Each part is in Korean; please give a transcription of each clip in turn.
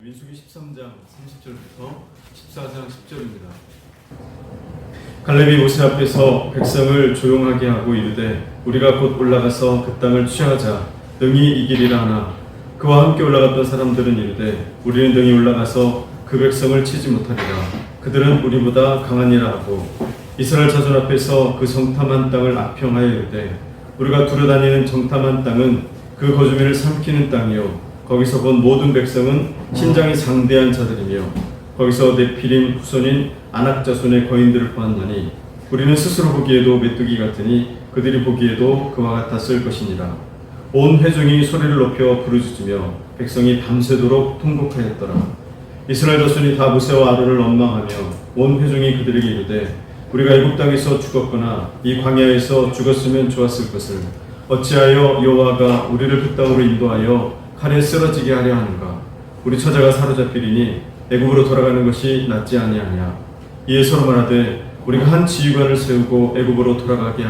민수기 13장 30절부터 14장 10절입니다. 갈렙이 모세 앞에서 백성을 조용하게 하고 이르되 우리가 곧 올라가서 그 땅을 취하자 능히 이기리라 하나 그와 함께 올라갔던 사람들은 이르되 우리는 능히 올라가서 그 백성을 치지 못하리라. 그들은 우리보다 강하니라 하고 이스라엘 자손 앞에서 그 정탐한 땅을 악평하여 이르되 우리가 두루다니는 정탐한 땅은 그 거주민을 삼키는 땅이요 거기서 본 모든 백성은 신장이 장대한 자들이며 거기서 네피림 후손인 아낙 자손의 거인들을 보았나니 우리는 스스로 보기에도 메뚜기 같으니 그들이 보기에도 그와 같았을 것이니라. 온 회중이 소리를 높여 부르짖으며 백성이 밤새도록 통곡하였더라. 이스라엘 자손이 다 모세와 아론을 원망하며 온 회중이 그들에게 이르되 우리가 애굽 땅에서 죽었거나 이 광야에서 죽었으면 좋았을 것을 어찌하여 여호와가 우리를 그 땅으로 인도하여 칼에 쓰러지게 하려 하는가. 우리 처자가 사로잡히리니 애굽으로 돌아가는 것이 낫지 아니하냐. 이에 서로 말하되 우리가 한 지휘관을 세우고 애굽으로 돌아가게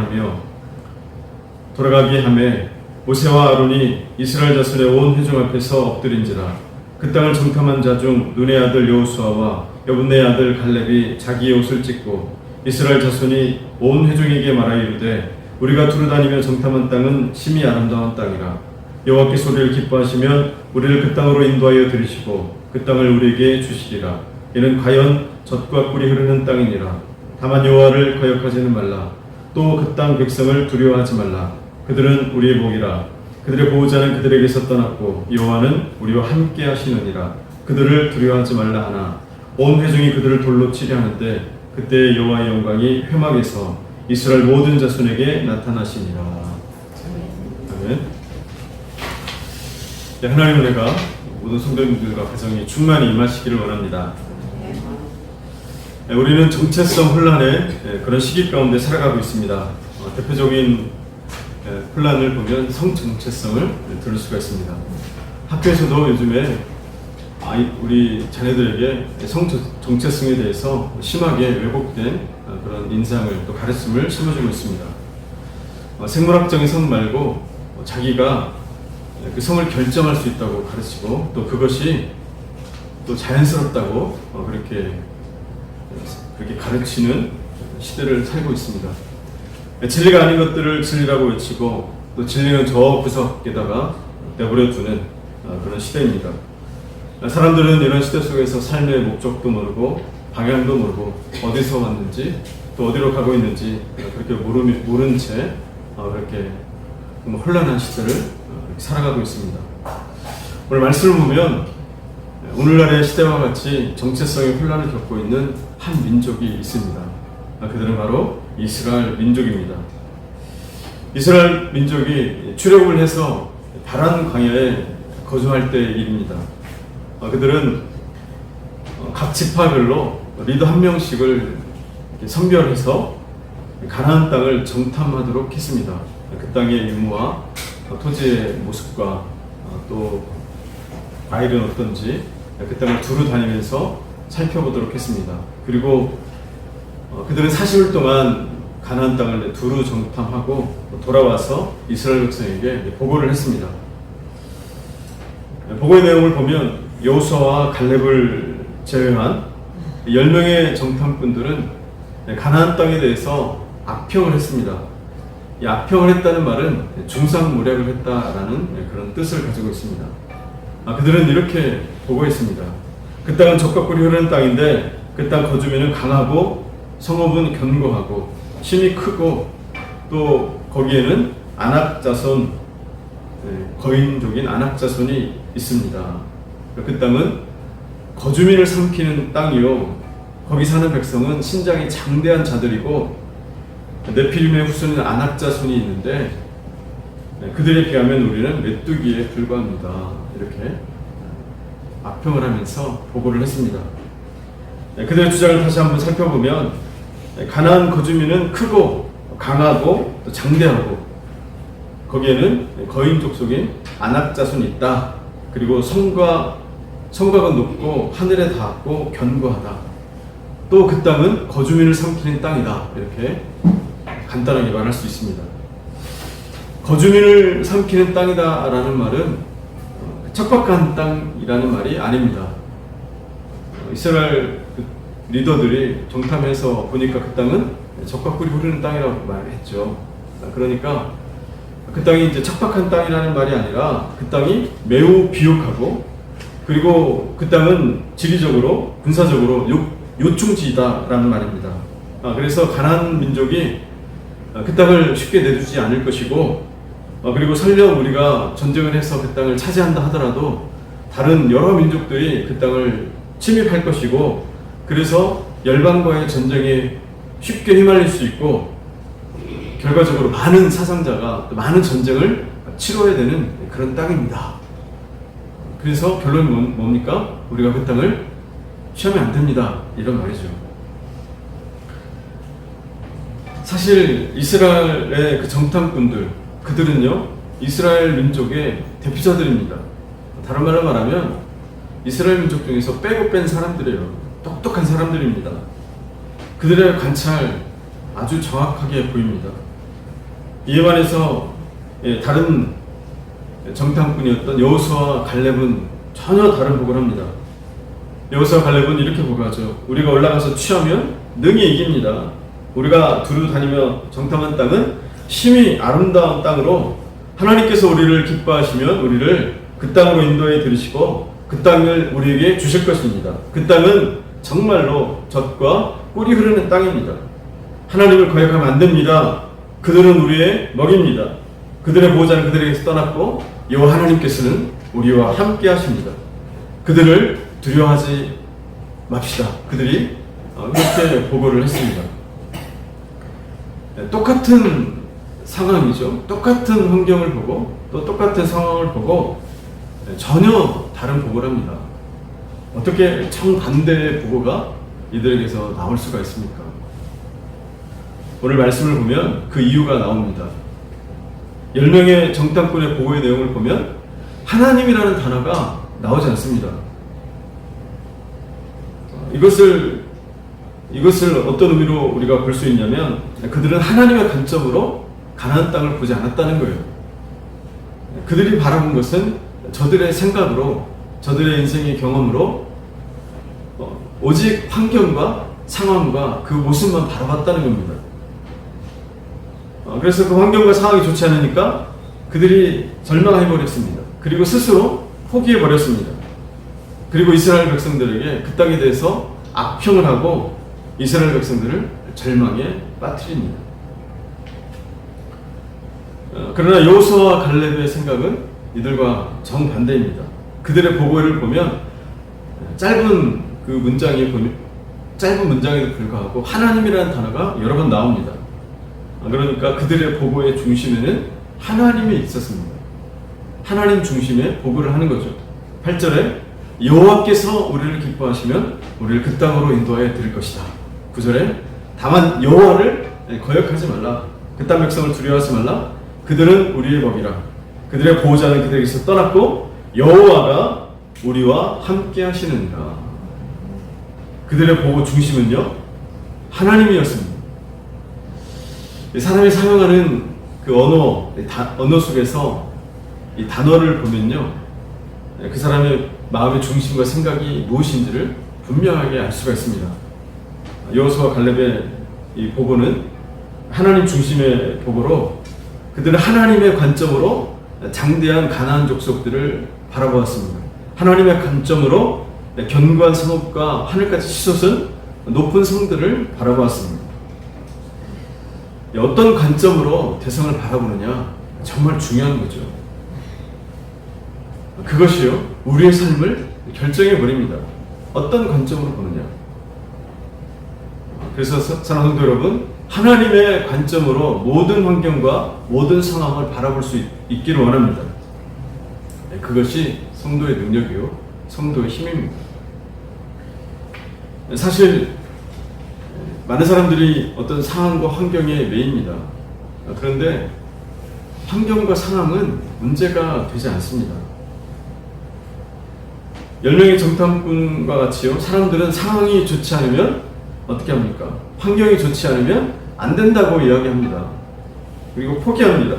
하매 모세와 아론이 이스라엘 자손의 온 회중 앞에서 엎드린지라. 그 땅을 정탐한 자 중 눈의 아들 여호수아와 여분네의 아들 갈렙이 자기의 옷을 찢고 이스라엘 자손이 온 회중에게 말하여 이르되 우리가 두루다니며 정탐한 땅은 심히 아름다운 땅이라. 여호와께 소리를 기뻐하시면 우리를 그 땅으로 인도하여 들이시고 그 땅을 우리에게 주시리라. 이는 과연 젖과 꿀이 흐르는 땅이니라. 다만 여호와를 거역하지는 말라. 또 그 땅 백성을 두려워하지 말라. 그들은 우리의 복이라. 그들의 보호자는 그들에게서 떠났고 여호와는 우리와 함께 하시느니라. 그들을 두려워하지 말라 하나 온 회중이 그들을 돌로 치려 하는데 그때 여호와의 영광이 회막에서 이스라엘 모든 자손에게 나타나시니라. 아멘. 하나님의 은혜가 모든 성도님들과 가정이 충만히 임하시기를 원합니다. 우리는 정체성 혼란의 그런 시기 가운데 살아가고 있습니다. 대표적인 혼란을 보면 성정체성을 들을 수가 있습니다. 학교에서도 요즘에 우리 자녀들에게 성정체성에 대해서 심하게 왜곡된 그런 인상을 또 가르침을 심어주고 있습니다. 생물학적인 성 말고 자기가 그 성을 결정할 수 있다고 가르치고 또 그것이 또 자연스럽다고 그렇게 가르치는 시대를 살고 있습니다. 진리가 아닌 것들을 진리라고 외치고 또 진리는 저 구석에다가 내버려 두는 그런 시대입니다. 사람들은 이런 시대 속에서 삶의 목적도 모르고 방향도 모르고 어디서 왔는지 또 어디로 가고 있는지 그렇게 모른 채 그렇게 혼란한 시대를 살아가고 있습니다. 오늘 말씀을 보면 오늘날의 시대와 같이 정체성의 혼란을 겪고 있는 한 민족이 있습니다. 그들은 바로 이스라엘 민족입니다. 이스라엘 민족이 출애굽을 해서 바란 광야에 거주할 때의 일입니다. 그들은 각 지파별로 리더 한 명씩을 선별해서 가나안 땅을 정탐하도록 했습니다. 그 땅의 유무와 토지의 모습과 또 과일은 어떤지 그 땅을 두루 다니면서 살펴보도록 했습니다. 그리고 그들은 40일 동안 가나안 땅을 두루 정탐하고 돌아와서 이스라엘 백성에게 보고를 했습니다. 보고의 내용을 보면 여호수아와 갈렙을 제외한 10명의 정탐꾼들은 가나안 땅에 대해서 악평을 했습니다. 이 악평을 했다는 말은 중상모략을 했다라는 그런 뜻을 가지고 있습니다. 그들은 이렇게 보고했습니다. 그 땅은 젖과 꿀이 흐르는 땅인데 그 땅 거주민은 강하고 성읍은 견고하고 힘이 크고 또 거기에는 아낙 자손 거인족인 아낙 자손이 있습니다. 그 땅은 거주민을 삼키는 땅이요 거기 사는 백성은 신장이 장대한 자들이고 네피림의 후손인 아낙 자손이 있는데 그들에 비하면 우리는 메뚜기에 불과합니다. 이렇게 악평을 하면서 보고를 했습니다. 그들의 주장을 다시 한번 살펴보면 가나안 거주민은 크고 강하고 또 장대하고 거기에는 거인족 속인 아낙 자손이 있다. 그리고 성곽은 높고 하늘에 닿았고 견고하다. 또 그 땅은 거주민을 삼키는 땅이다. 이렇게 간단하게 말할 수 있습니다. 거주민을 삼키는 땅이다라는 말은 척박한 땅이라는 말이 아닙니다. 이스라엘 그 리더들이 정탐해서 보니까 그 땅은 적과 꿀이 흐르는 땅이라고 말했죠. 그러니까 그 땅이 이제 척박한 땅이라는 말이 아니라 그 땅이 매우 비옥하고, 그리고 그 땅은 지리적으로 군사적으로 요충지다라는 말입니다. 그래서 가나안 민족이 그 땅을 쉽게 내주지 않을 것이고, 그리고 설령 우리가 전쟁을 해서 그 땅을 차지한다 하더라도 다른 여러 민족들이 그 땅을 침입할 것이고, 그래서 열방과의 전쟁에 쉽게 휘말릴 수 있고, 결과적으로 많은 사상자가 많은 전쟁을 치러야 되는 그런 땅입니다. 그래서 결론이 뭡니까? 우리가 그 땅을 취하면 안 됩니다. 이런 말이죠. 사실 이스라엘의 그 정탐꾼들, 그들은요 이스라엘 민족의 대표자들입니다. 다른 말로 말하면 이스라엘 민족 중에서 빼고 뺀 사람들이에요. 똑똑한 사람들입니다. 그들의 관찰 아주 정확하게 보입니다. 이에 반해서 다른 정탐꾼이었던 여호수아와 갈렙은 전혀 다른 보고를 합니다. 여호수아와 갈렙은 이렇게 보고하죠. 우리가 올라가서 취하면 능히 이깁니다. 우리가 두루 다니며 정탐한 땅은 심히 아름다운 땅으로 하나님께서 우리를 기뻐하시면 우리를 그 땅으로 인도해 들으시고 그 땅을 우리에게 주실 것입니다. 그 땅은 정말로 젖과 꿀이 흐르는 땅입니다. 하나님을 거역하면 안 됩니다. 그들은 우리의 먹입니다. 그들의 보호자는 그들에게서 떠났고 여호와 하나님께서는 우리와 함께 하십니다. 그들을 두려워하지 맙시다. 그들이 이렇게 보고를 했습니다. 똑같은 상황이죠. 똑같은 환경을 보고 또 똑같은 상황을 보고 전혀 다른 보고를 합니다. 어떻게 정반대의 보고가 이들에게서 나올 수가 있습니까? 오늘 말씀을 보면 그 이유가 나옵니다. 10명의 정탐꾼의 보고의 내용을 보면 하나님이라는 단어가 나오지 않습니다. 이것을 어떤 의미로 우리가 볼 수 있냐면 그들은 하나님의 관점으로 가나안 땅을 보지 않았다는 거예요. 그들이 바라본 것은 저들의 생각으로, 저들의 인생의 경험으로 오직 환경과 상황과 그 모습만 바라봤다는 겁니다. 그래서 그 환경과 상황이 좋지 않으니까 그들이 절망해버렸습니다. 그리고 스스로 포기해버렸습니다. 그리고 이스라엘 백성들에게 그 땅에 대해서 악평을 하고 이스라엘 백성들을 절망에 빠뜨립니다. 그러나 여호수아와 갈렙의 생각은 이들과 정반대입니다. 그들의 보고를 보면 짧은 문장에도 불구하고 하나님이라는 단어가 여러 번 나옵니다. 그러니까 그들의 보고의 중심에는 하나님이 있었습니다. 하나님 중심의 보고를 하는 거죠. 8절에 여호와께서 우리를 기뻐하시면 우리를 그 땅으로 인도하여 드릴 것이다. 9절에 다만 여호와를 거역하지 말라. 그 땅 백성을 두려워하지 말라. 그들은 우리의 먹이라. 그들의 보호자는 그들에게서 떠났고 여호와가 우리와 함께 하시느니라. 그들의 보호 중심은요 하나님이었습니다. 사람이 사용하는 그 언어 속에서 이 단어를 보면요 그 사람의 마음의 중심과 생각이 무엇인지를 분명하게 알 수가 있습니다. 여호수아와 갈렙의 이 보고는 하나님 중심의 보고로 그들은 하나님의 관점으로 장대한 가나안 족속들을 바라보았습니다. 하나님의 관점으로 견고한 성읍과 하늘까지 치솟은 높은 성들을 바라보았습니다. 어떤 관점으로 대상을 바라보느냐 정말 중요한 거죠. 그것이요 우리의 삶을 결정해 버립니다. 어떤 관점으로 보느냐. 그래서 사랑하는 성도 여러분, 하나님의 관점으로 모든 환경과 모든 상황을 바라볼 수 있기를 원합니다. 그것이 성도의 능력이요 성도의 힘입니다. 사실 많은 사람들이 어떤 상황과 환경에 매입니다. 그런데 환경과 상황은 문제가 되지 않습니다. 10명의 정탐꾼과 같이요 사람들은 상황이 좋지 않으면 어떻게 합니까? 환경이 좋지 않으면 안 된다고 이야기합니다. 그리고 포기합니다.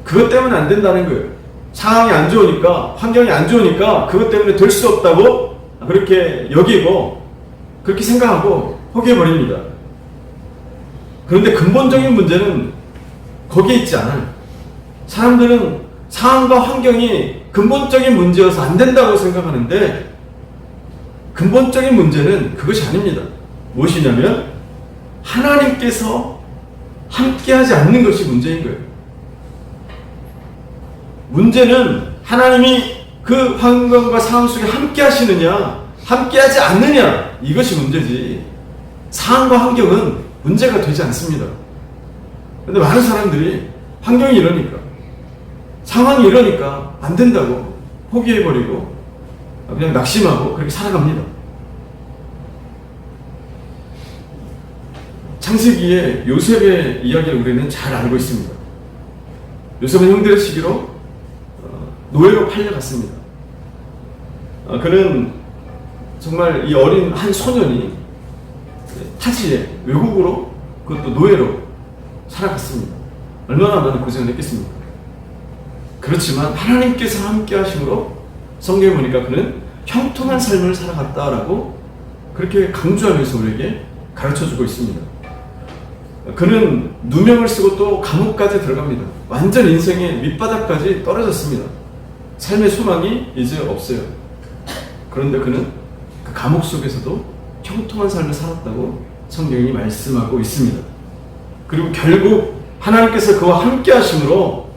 그것 때문에 안 된다는 거예요. 상황이 안 좋으니까, 환경이 안 좋으니까 그것 때문에 될 수 없다고 그렇게 여기고 그렇게 생각하고 포기해버립니다. 그런데 근본적인 문제는 거기에 있지 않아요. 사람들은 상황과 환경이 근본적인 문제여서 안 된다고 생각하는데 근본적인 문제는 그것이 아닙니다. 무엇이냐면 하나님께서 함께하지 않는 것이 문제인 거예요. 문제는 하나님이 그 환경과 상황 속에 함께 하시느냐 함께하지 않느냐 이것이 문제지 상황과 환경은 문제가 되지 않습니다. 그런데 많은 사람들이 환경이 이러니까 상황이 이러니까 안 된다고 포기해버리고 그냥 낙심하고 그렇게 살아갑니다. 창세기에 요셉의 이야기를 우리는 잘 알고 있습니다. 요셉은 형들의 시기로 노예로 팔려갔습니다. 그는 정말 이 어린 한 소년이 타지에 외국으로 그것도 노예로 살아갔습니다. 얼마나 많은 고생을 했겠습니까? 그렇지만 하나님께서 함께 하심으로 성경에 보니까 그는 형통한 삶을 살아갔다라고 그렇게 강조하면서 우리에게 가르쳐주고 있습니다. 그는 누명을 쓰고 또 감옥까지 들어갑니다. 완전 인생의 밑바닥까지 떨어졌습니다. 삶의 소망이 이제 없어요. 그런데 그는 그 감옥 속에서도 형통한 삶을 살았다고 성경이 말씀하고 있습니다. 그리고 결국 하나님께서 그와 함께 하심으로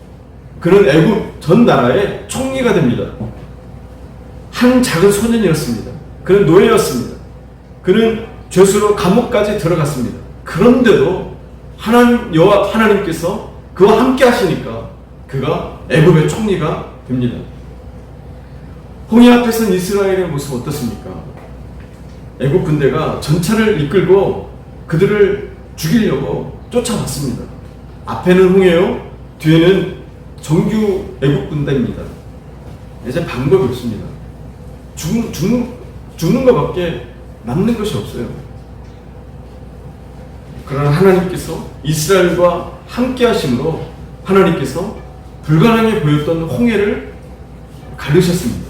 그는 애굽 전 나라의 총리가 됩니다. 한 작은 소년이었습니다. 그는 노예였습니다. 그는 죄수로 감옥까지 들어갔습니다. 그런데도 여호와 하나님께서 그와 함께 하시니까 그가 애굽의 총리가 됩니다. 홍해 앞에 선 이스라엘의 모습 어떻습니까? 애굽 군대가 전차를 이끌고 그들을 죽이려고 쫓아왔습니다. 앞에는 홍해요, 뒤에는 정규 애굽 군대입니다. 이제 방법이 없습니다. 죽는 것밖에 남는 것이 없어요. 그러나 하나님께서 이스라엘과 함께 하심으로 하나님께서 불가능해 보였던 홍해를 가르셨습니다.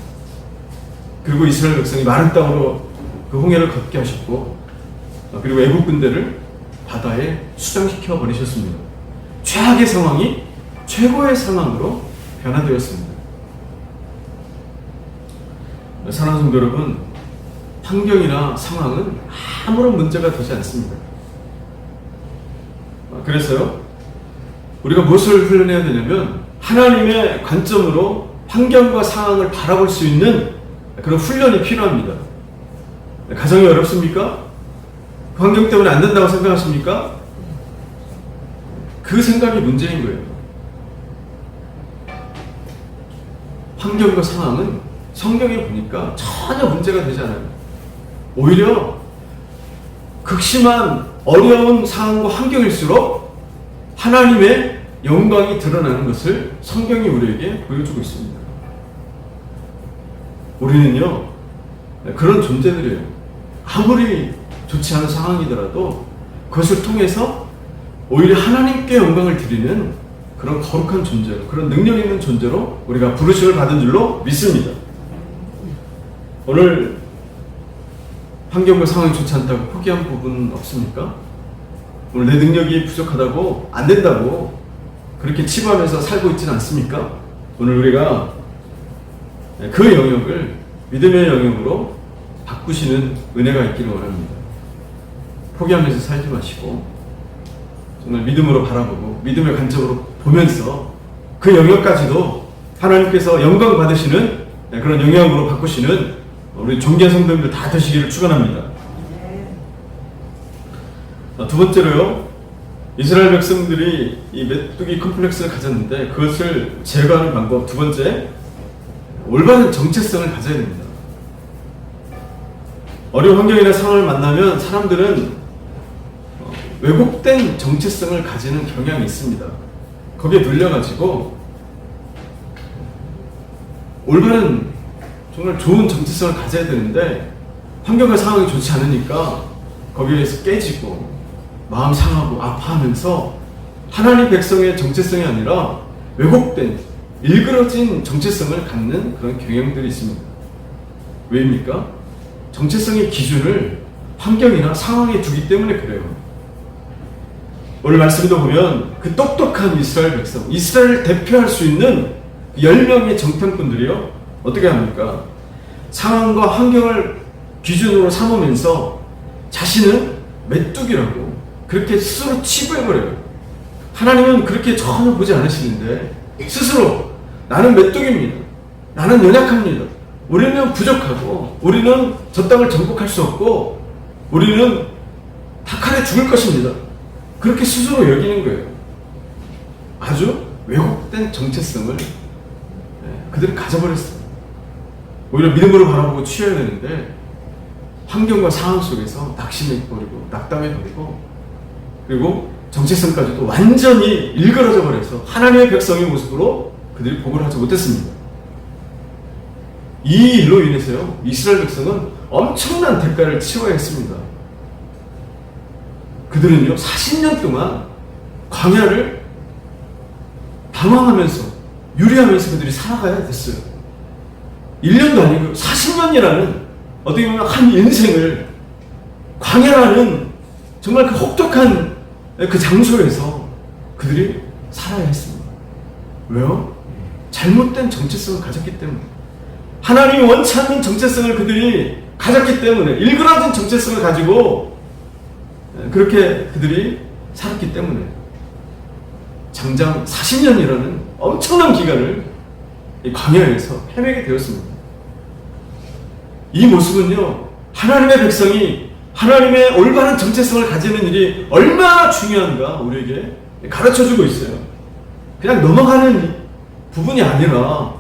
그리고 이스라엘 백성이 마른 땅으로 그 홍해를 걷게 하셨고 그리고 애국 군대를 바다에 수장시켜 버리셨습니다. 최악의 상황이 최고의 상황으로 변화되었습니다. 사랑하는 성도 여러분, 환경이나 상황은 아무런 문제가 되지 않습니다. 그래서요, 우리가 무엇을 훈련해야 되냐면 하나님의 관점으로 환경과 상황을 바라볼 수 있는 그런 훈련이 필요합니다. 가정이 어렵습니까? 환경 때문에 안 된다고 생각하십니까? 그 생각이 문제인 거예요. 환경과 상황은 성경에 보니까 전혀 문제가 되지 않아요. 오히려 극심한 어려운 상황과 환경일수록 하나님의 영광이 드러나는 것을 성경이 우리에게 보여주고 있습니다. 우리는요, 그런 존재들이에요. 아무리 좋지 않은 상황이더라도 그것을 통해서 오히려 하나님께 영광을 드리는 그런 거룩한 존재로, 그런 능력 있는 존재로 우리가 부르심을 받은 줄로 믿습니다. 오늘 환경과 상황이 좋지 않다고 포기한 부분 없습니까? 오늘 내 능력이 부족하다고, 안 된다고 그렇게 치부하면서 살고 있지는 않습니까? 오늘 우리가 그 영역을 믿음의 영역으로 바꾸시는 은혜가 있기를 원합니다. 포기하면서 살지 마시고 정말 믿음으로 바라보고 믿음의 관점으로 보면서 그 영역까지도 하나님께서 영광 받으시는 그런 영역으로 바꾸시는 우리 존귀한 성도님들 다 되시기를 축원합니다. 두 번째로요, 이스라엘 백성들이 이 메뚜기 컴플렉스를 가졌는데 그것을 제거하는 방법, 두 번째, 올바른 정체성을 가져야 됩니다. 어려운 환경이나 상황을 만나면 사람들은 왜곡된 정체성을 가지는 경향이 있습니다. 거기에 눌려가지고 올바른 정말 좋은 정체성을 가져야 되는데 환경과 상황이 좋지 않으니까 거기에서 깨지고 마음 상하고 아파하면서 하나님 백성의 정체성이 아니라 왜곡된 일그러진 정체성을 갖는 그런 경향들이 있습니다. 왜입니까? 정체성의 기준을 환경이나 상황에 두기 때문에 그래요. 오늘 말씀도 보면 그 똑똑한 이스라엘 백성, 이스라엘을 대표할 수 있는 10명의 정탐꾼들이요, 어떻게 합니까? 상황과 환경을 기준으로 삼으면서 자신은 메뚜기라고 그렇게 스스로 치부해버려요. 하나님은 그렇게 전혀 보지 않으시는데 스스로 나는 메뚜기입니다. 나는 연약합니다. 우리는 부족하고 우리는 저 땅을 정복할 수 없고 우리는 닭칼에 죽을 것입니다. 그렇게 스스로 여기는 거예요. 아주 왜곡된 정체성을 그들이 가져버렸어요. 오히려 믿음으로 바라보고 취해야 되는데 환경과 상황 속에서 낙심해버리고 낙담해버리고 그리고 정체성까지도 완전히 일그러져 버려서 하나님의 백성의 모습으로 그들이 복을 하지 못했습니다. 이 일로 인해서요, 이스라엘 백성은 엄청난 대가를 치러야 했습니다. 그들은요 40년 동안 광야를 방황하면서 유리하면서 그들이 살아가야 됐어요. 1년도 아니고 40년이라는 어떻게 보면 한 인생을 광야라는 정말 그 혹독한 그 장소에서 그들이 살아야 했습니다. 왜요? 잘못된 정체성을 가졌기 때문에, 하나님이 원치 않는 정체성을 그들이 가졌기 때문에, 일그러진 정체성을 가지고 그렇게 그들이 살았기 때문에 장장 40년이라는 엄청난 기간을 이 광야에서 헤매게 되었습니다. 이 모습은요, 하나님의 백성이 하나님의 올바른 정체성을 가지는 일이 얼마나 중요한가 우리에게 가르쳐주고 있어요. 그냥 넘어가는 부분이 아니라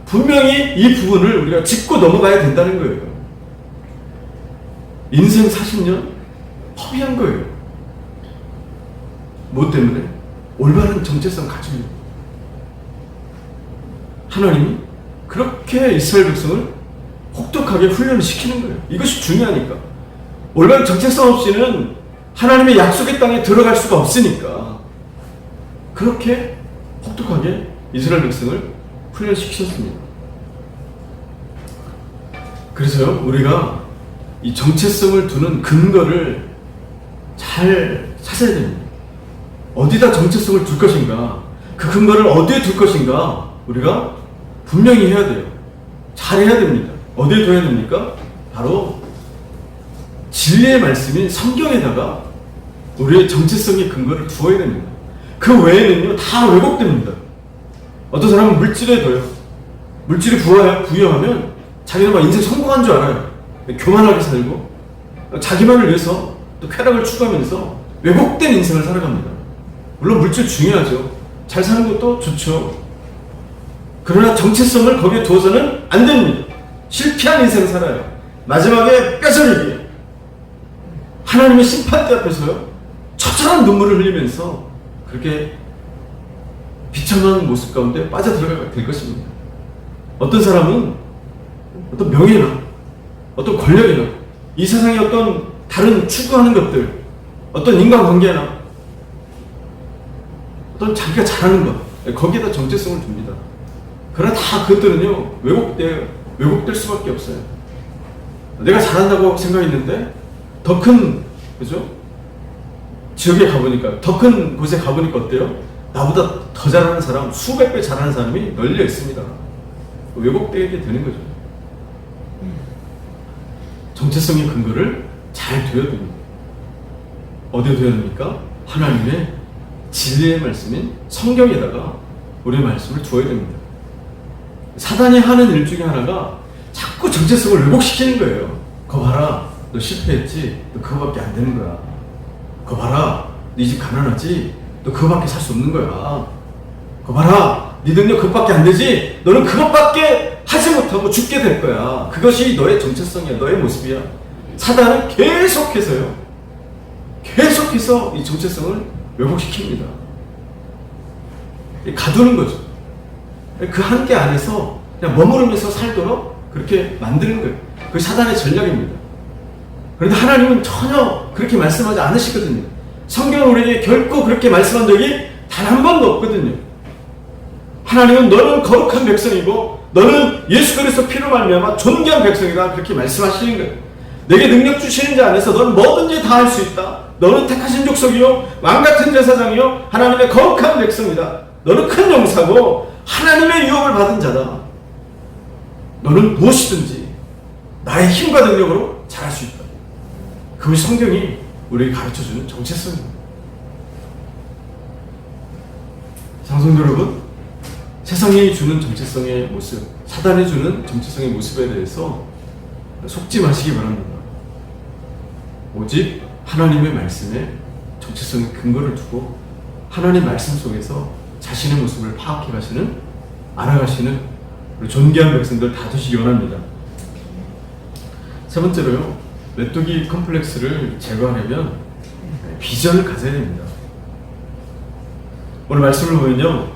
분명히 이 부분을 우리가 짚고 넘어가야 된다는 거예요. 인생 40년 허비한 거예요. 뭐 때문에? 올바른 정체성 가지고. 하나님이 그렇게 이스라엘 백성을 혹독하게 훈련을 시키는 거예요. 이것이 중요하니까. 올바른 정체성 없이는 하나님의 약속의 땅에 들어갈 수가 없으니까 그렇게 혹독하게 이스라엘 백성을 훈련시키셨습니다. 그래서요, 우리가 이 정체성을 두는 근거를 잘 찾아야 됩니다. 어디다 정체성을 둘 것인가, 그 근거를 어디에 둘 것인가 우리가 분명히 해야 돼요. 잘 해야 됩니다. 어디에 둬야 됩니까? 바로 진리의 말씀인 성경에다가 우리의 정체성의 근거를 두어야 됩니다. 그 외에는요 다 왜곡됩니다. 어떤 사람은 물질에 둬요. 물질이 부여하면 자기는 막 인생 성공한 줄 알아요. 교만하게 살고 자기만을 위해서 또 쾌락을 추구하면서 왜곡된 인생을 살아갑니다. 물론 물질 중요하죠. 잘 사는 것도 좋죠. 그러나 정체성을 거기에 두어서는 안 됩니다. 실패한 인생을 살아요. 마지막에 뼈저리기, 하나님의 심판대 앞에서요 처절한 눈물을 흘리면서 그렇게 비참한 모습 가운데 빠져들어가게 될 것입니다. 어떤 사람은 어떤 명예나 어떤 권력이나 이 세상의 어떤 다른 추구하는 것들, 어떤 인간관계나 어떤 자기가 잘하는 것, 거기에다 정체성을 둡니다. 그러나 다 그것들은요 왜곡될 수밖에 없어요. 내가 잘한다고 생각했는데 더 큰, 그죠? 지역에 가보니까, 더 큰 곳에 가보니까 어때요? 나보다 더 잘하는 사람, 수백 배 잘하는 사람이 널려 있습니다. 왜곡되게 되는 거죠. 정체성의 근거를 잘 둬야 됩니다. 어디에 둬야 됩니까? 하나님의 진리의 말씀인 성경에다가 우리의 말씀을 두어야 됩니다. 사단이 하는 일 중에 하나가 자꾸 정체성을 왜곡시키는 거예요. 거 봐라, 너 실패했지? 너 그거밖에 안 되는 거야. 거 봐라, 네 집 가난하지? 너 그거밖에 살 수 없는 거야. 거 봐라, 네 능력 그것밖에 안 되지? 너는 그것밖에 하지 못하고 죽게 될 거야. 그것이 너의 정체성이야, 너의 모습이야. 사단은 계속해서 이 정체성을 왜곡시킵니다. 가두는 거죠. 그 한계 안에서 그냥 머무르면서 살도록 그렇게 만드는 거예요. 그게 사단의 전략입니다. 그런데 하나님은 전혀 그렇게 말씀하지 않으시거든요. 성경은 우리에게 결코 그렇게 말씀한 적이 단 한 번도 없거든요. 하나님은 너는 거룩한 백성이고 너는 예수 그리스도 피로 말미암아 존귀한 백성이다, 그렇게 말씀하시는 거예요. 내게 능력 주시는 자 안에서 너는 뭐든지 다 할 수 있다. 너는 택하신 족속이요 왕같은 제사장이요 하나님의 거룩한 백성이다. 너는 큰 용사고 하나님의 유업을 받은 자다. 너는 무엇이든지 나의 힘과 능력으로 잘할 수 있다. 그것이 성경이 우리에게 가르쳐주는 정체성입니다. 장성도 여러분, 세상이 주는 정체성의 모습, 사단이 주는 정체성의 모습에 대해서 속지 마시기 바랍니다. 오직 하나님의 말씀에 정체성의 근거를 두고 하나님 말씀 속에서 자신의 모습을 파악해 가시는, 알아가시는 우리 존귀한 백성들 다 되시기 원합니다. 세 번째로요, 메뚜기 컴플렉스를 제거하려면 비전을 가져야 됩니다. 오늘 말씀을 보면요,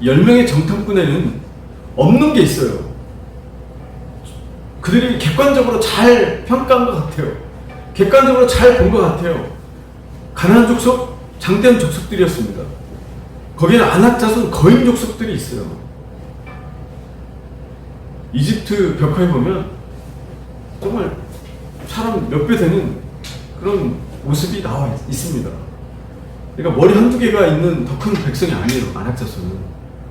10명의 정탐꾼에는 없는 게 있어요. 그들이 객관적으로 잘 평가한 것 같아요. 객관적으로 잘 본 것 같아요. 가나안 족속, 장대한 족속들이었습니다. 거기에는 아낙 자손 거인 족속들이 있어요. 이집트 벽화에 보면 정말 사람 몇 배 되는 그런 모습이 나와 있습니다. 그러니까 머리 한두 개가 있는 더 큰 백성이 아니에요. 아낙 자손은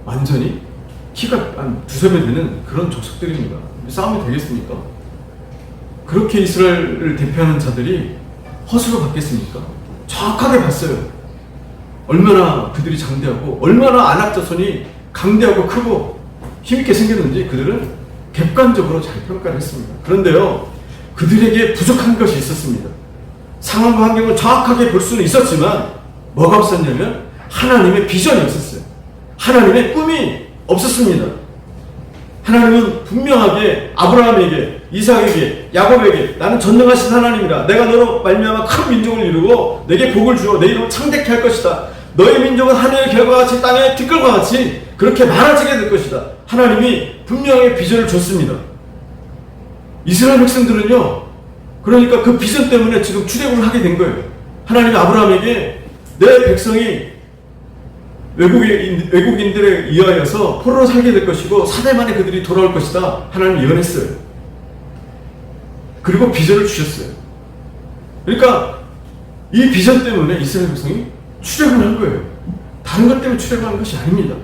완전히 키가 한 두세 배 되는 그런 족속들입니다. 싸움이 되겠습니까? 그렇게 이스라엘을 대표하는 자들이 허수로 받겠습니까? 정확하게 봤어요. 얼마나 그들이 장대하고 얼마나 아낙 자손이 강대하고 크고 힘있게 생겼는지 그들은 객관적으로 잘 평가를 했습니다. 그런데요, 그들에게 부족한 것이 있었습니다. 상황과 환경을 정확하게 볼 수는 있었지만 뭐가 없었냐면 하나님의 비전이 없었어요. 하나님의 꿈이 없었습니다. 하나님은 분명하게 아브라함에게, 이삭에게, 야곱에게 나는 전능하신 하나님이라, 내가 너로 말미암아 큰 민족을 이루고 내게 복을 주어 내 이름을 창대케 할 것이다. 너의 민족은 하늘의 별과 같이 땅의 티끌과 같이 그렇게 많아지게 될 것이다. 하나님이 분명하게 비전을 줬습니다. 이스라엘 백성들은요, 그러니까 그 비전 때문에 지금 출애굽을 하게 된 거예요. 하나님이 아브라함에게 내 백성이 외국인들에 의하여서 포로로 살게 될 것이고 4대 만에 그들이 돌아올 것이다. 하나님이 예언했어요. 그리고 비전을 주셨어요. 그러니까 이 비전 때문에 이스라엘 백성이 출애굽을 한 거예요. 다른 것 때문에 출애굽한 것이 아닙니다.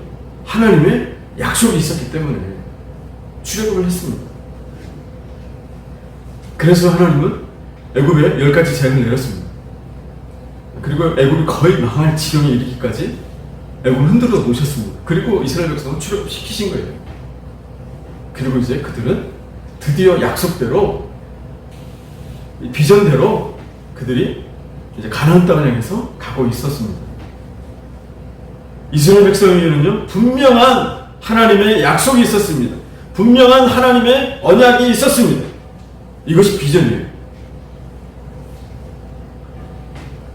하나님의 약속이 있었기 때문에 출애굽을 했습니다. 그래서 하나님은 애굽에 10가지 재앙을 내렸습니다. 그리고 애굽이 거의 망할 지경에 이르기까지 애굽을 흔들어 놓으셨습니다. 그리고 이스라엘 백성을 출애굽시키신 거예요. 그리고 이제 그들은 드디어 약속대로, 비전대로 그들이 이제 가나안 땅을 향해서 가고 있었습니다. 이스라엘 백성에게는요, 분명한 하나님의 약속이 있었습니다. 분명한 하나님의 언약이 있었습니다. 이것이 비전이에요.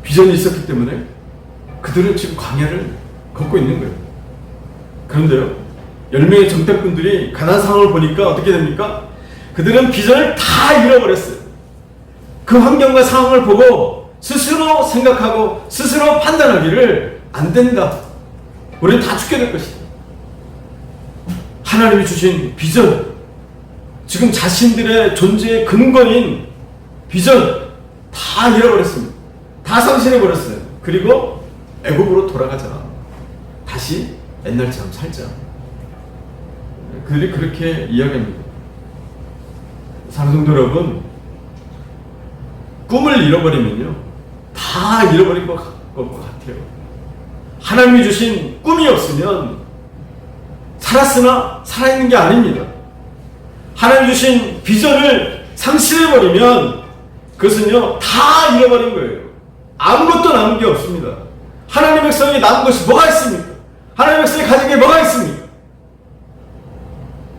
비전이 있었기 때문에 그들은 지금 광야를 걷고 있는 거예요. 그런데요, 10명의 정탐꾼들이 가나안 상황을 보니까 어떻게 됩니까? 그들은 비전을 다 잃어버렸어요. 그 환경과 상황을 보고 스스로 생각하고 스스로 판단하기를 안 된다. 우리는 다 죽게 될 것이다. 하나님이 주신 비전, 지금 자신들의 존재의 근거인 비전 다 잃어버렸습니다. 다 상실해버렸어요. 그리고 애굽으로 돌아가자. 다시 옛날처럼 살자. 그들이 그렇게 이야기합니다. 사랑성도 여러분, 꿈을 잃어버리면요, 다 잃어버린 것 같아요. 하나님이 주신 꿈이 없으면 살았으나 살아있는 게 아닙니다. 하나님이 주신 비전을 상실해버리면 그것은요, 다 잃어버린 거예요. 아무것도 남은 게 없습니다. 하나님의 백성이 남은 것이 뭐가 있습니까? 하나님의 백성이 가진 게 뭐가 있습니까?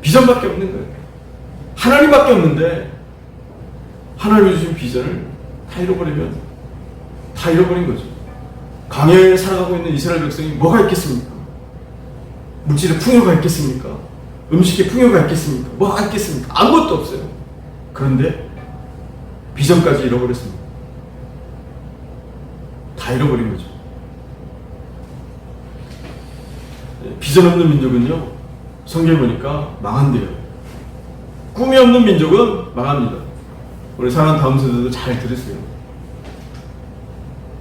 비전밖에 없는 거예요. 하나님밖에 없는데 하나님이 주신 비전을 다 잃어버리면 다 잃어버린 거죠. 광야에 살아가고 있는 이스라엘 백성이 뭐가 있겠습니까? 물질의 풍요가 있겠습니까? 음식의 풍요가 있겠습니까? 뭐가 있겠습니까? 아무것도 없어요. 그런데 비전까지 잃어버렸습니다. 다 잃어버린 거죠. 비전 없는 민족은요, 성경에 보니까 망한대요. 꿈이 없는 민족은 망합니다. 우리 사랑하는 다음 세대도 잘 들으세요.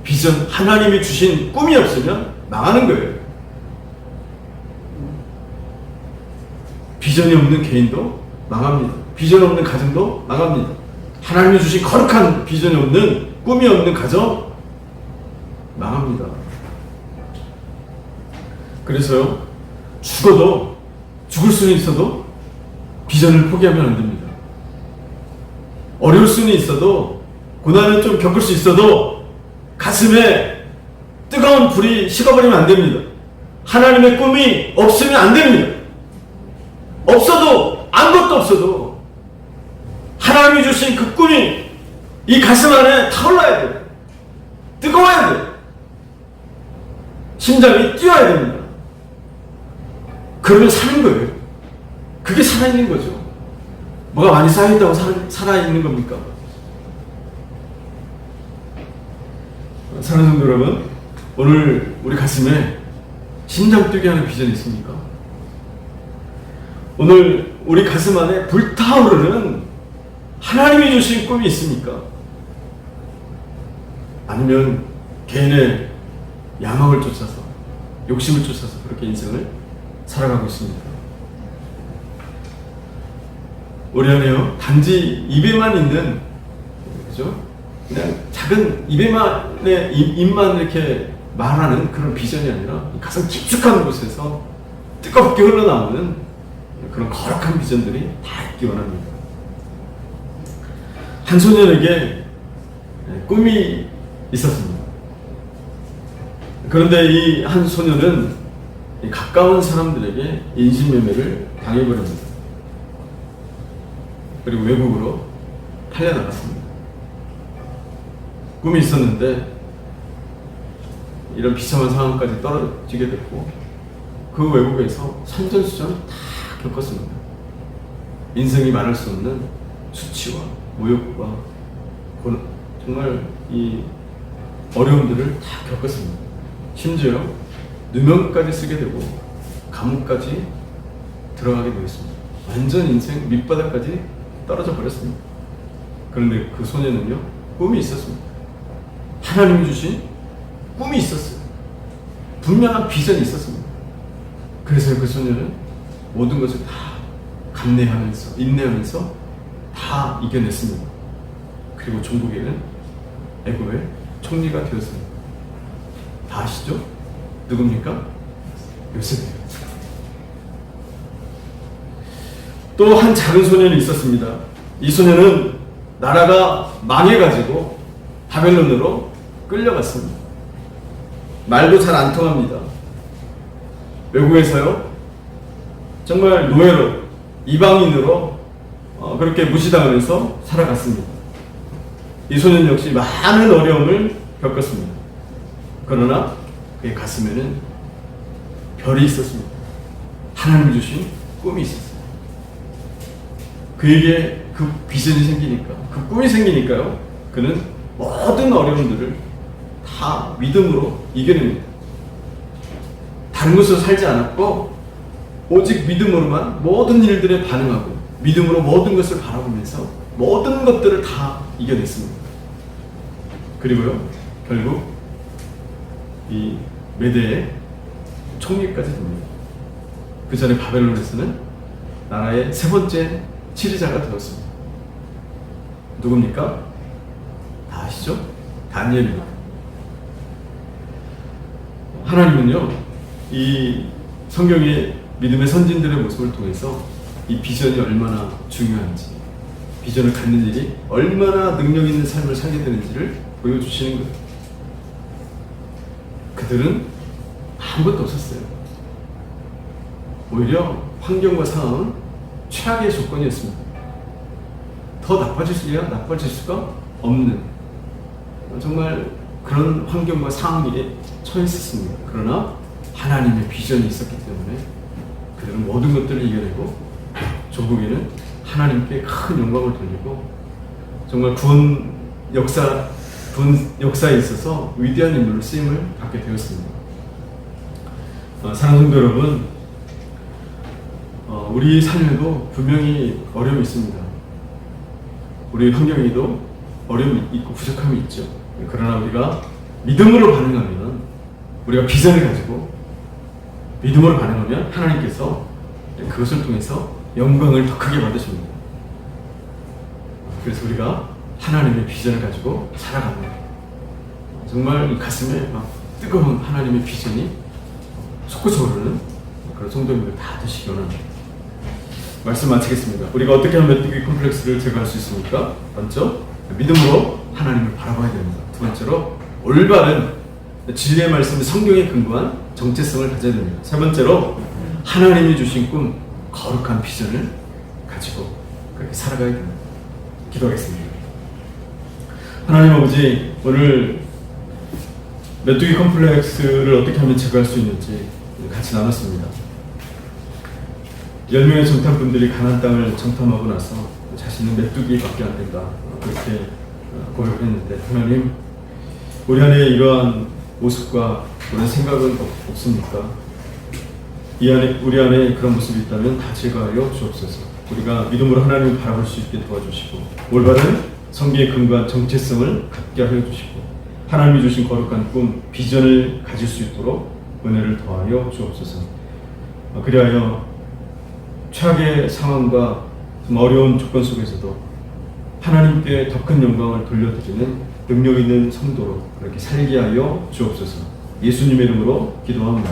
비전, 하나님이 주신 꿈이 없으면 망하는 거예요. 비전이 없는 개인도 망합니다. 비전 없는 가정도 망합니다. 하나님이 주신 거룩한 비전이 없는, 꿈이 없는 가정 망합니다. 그래서요, 죽을 수는 있어도 비전을 포기하면 안 됩니다. 어려울 수는 있어도, 고난을 좀 겪을 수 있어도 가슴에 뜨거운 불이 식어버리면 안 됩니다. 하나님의 꿈이 없으면 안 됩니다. 없어도, 아무것도 없어도 하나님이 주신 그 꿈이 이 가슴 안에 타올라야 돼요. 뜨거워야 돼요. 심장이 뛰어야 됩니다. 그러면 사는 거예요. 그게 살아있는 거죠. 뭐가 많이 쌓여있다고 살아있는 겁니까? 사랑하는 성도 여러분, 오늘 우리 가슴에 심장 뛰게 하는 비전이 있습니까? 오늘 우리 가슴 안에 불타오르는 하나님이 주신 꿈이 있습니까? 아니면 개인의 야망을 쫓아서, 욕심을 쫓아서 그렇게 인생을 살아가고 있습니다. 우리 안에요, 단지 입에만 있는, 그죠? 그냥 작은 입만 이렇게 말하는 그런 비전이 아니라 가장 깊숙한 곳에서 뜨겁게 흘러나오는 그런 거룩한 비전들이 다 있기 원합니다. 한 소년에게 꿈이 있었습니다. 그런데 이 한 소년은 가까운 사람들에게 인신매매를 당해버립니다. 그리고 외국으로 팔려나갔습니다. 꿈이 있었는데 이런 비참한 상황까지 떨어지게 됐고, 그 외국에서 선전수전 다 겪었습니다. 인생이 말할 수 없는 수치와 모욕과 정말 이 어려움들을 다 겪었습니다. 심지어 누명까지 쓰게 되고 감옥까지 들어가게 되었습니다. 완전 인생 밑바닥까지 떨어져 버렸습니다. 그런데 그 소년은요, 꿈이 있었습니다. 하나님이 주신 꿈이 있었어요. 분명한 비전이 있었습니다. 그래서 그 소년은 모든 것을 다 감내하면서, 인내하면서 다 이겨냈습니다. 그리고 종국에는 애굽의 총리가 되었습니다. 다 아시죠? 누굽니까? 요셉이에요. 또 한 작은 소년이 있었습니다. 이 소년은 나라가 망해가지고 바벨론으로 끌려갔습니다. 말도 잘 안 통합니다. 외국에서요, 정말 노예로, 이방인으로 그렇게 무시당하면서 살아갔습니다. 이 소년 역시 많은 어려움을 겪었습니다. 그러나 그의 가슴에는 별이 있었습니다. 하나님 주신 꿈이 있었어요. 그에게 그 비전이 생기니까, 그 꿈이 생기니까요, 그는 모든 어려움들을 다 믿음으로 이겨냅니다. 다른 것으로 살지 않았고 오직 믿음으로만 모든 일들에 반응하고 믿음으로 모든 것을 바라보면서 모든 것들을 다 이겨냈습니다. 그리고요, 결국 이 메대의 총리까지 됩니다. 그 전에 바벨론에서는 나라의 세 번째 지리자가 되었습니다. 누굽니까? 다 아시죠? 다니엘입니다. 하나님은요, 이 성경의 믿음의 선진들의 모습을 통해서 이 비전이 얼마나 중요한지, 비전을 갖는 일이 얼마나 능력 있는 삶을 살게 되는지를 보여주시는 거예요. 그들은 아무것도 없었어요. 오히려 환경과 상황은 최악의 조건이었습니다. 더 나빠질 수가 없는 정말 그런 환경과 상황에 처했었습니다. 그러나 하나님의 비전이 있었기 때문에 그들은 모든 것들을 이겨내고 조국에는 하나님께 큰 영광을 돌리고 정말 구원 역사에 있어서 위대한 인물로 쓰임을 받게 되었습니다. 사랑하는 성도 여러분, 우리 삶에도 분명히 어려움이 있습니다. 우리 환경에도 어려움이 있고 부족함이 있죠. 그러나 우리가 믿음으로 반응하면, 우리가 비전을 가지고 믿음으로 반응하면 하나님께서 그것을 통해서 영광을 더 크게 받으십니다. 그래서 우리가 하나님의 비전을 가지고 살아갑니다. 정말 이 가슴에 막 뜨거운 하나님의 비전이 솟구쳐 오르는 그런 성도님들 다 되시기 원합니다. 말씀 마치겠습니다. 우리가 어떻게 하면 메뚜기 컴플렉스를 제거할 수 있습니까? 먼저 믿음으로 하나님을 바라봐야 됩니다. 두 번째로 올바른 진리의 말씀, 성경에 근거한 정체성을 가져야 됩니다. 세 번째로 하나님이 주신 꿈, 거룩한 비전을 가지고 그렇게 살아가야 됩니다. 기도하겠습니다. 하나님 아버지, 오늘 메뚜기 컴플렉스를 어떻게 하면 제거할 수 있는지 같이 나눴습니다. 10명의 정탐꾼들이 가나안 땅을 정탐하고 나서 자신은 메뚜기밖에 안 된다, 그렇게 고백을 했는데, 하나님, 우리 안에 이러한 모습과 그런 생각은 없습니까? 우리 안에 그런 모습이 있다면 다 제거하여 주옵소서. 우리가 믿음으로 하나님을 바라볼 수 있게 도와주시고, 올바른 성경에 근거한 정체성을 갖게 하여 주시고, 하나님이 주신 거룩한 꿈, 비전을 가질 수 있도록 은혜를 더하여 주옵소서. 그리하여 최악의 상황과 좀 어려운 조건 속에서도 하나님께 더 큰 영광을 돌려드리는 능력 있는 성도로 그렇게 살게 하여 주옵소서. 예수님의 이름으로 기도합니다.